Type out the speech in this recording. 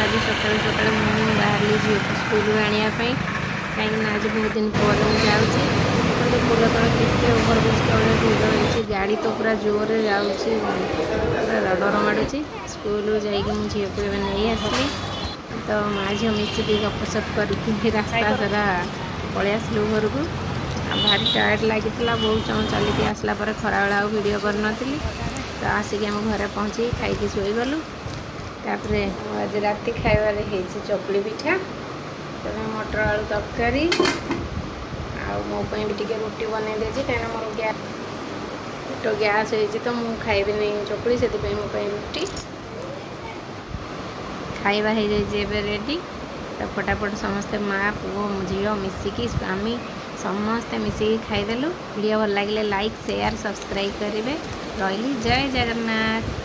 आज सकाल सकाल मुझे बाहर झील को स्कूल आने कहीं आज बहुत दिन पर मुझे फूल तले के ओभरब्रिज तले भिड़ होती गाड़ी तो पूरा जोर जाऊँगी पूरा डर माड़ुची स्कूल जाकि मुझे झील को नहीं आसली तो माँ झील मिसिक गपसप कर रास्ता सारा पलि आसलु घर को भारी टायर्ड लगी बहुत समय चलिकी आसला खरा बेला वीडियो करनी तो आसिक आम घर पहुँची खाई शोगलु तापर आज राति खाइबार चकुली पिठा मटर आलू तरकारी आपाई भी टे रुटी बनई देती कहीं मोर गैस हो तो मुझे खाइबी नहीं चकुली से मोपाई रुटी खाइबा हो जाए रेडी तो फटाफट समस्ते माँ पुओ झील मिसिकी स्वामी समस्ते मिसिकी खाईदेलु वीडियो भल लगे लाइक शेयर सब्सक्राइब करेंगे रही जय जगन्नाथ।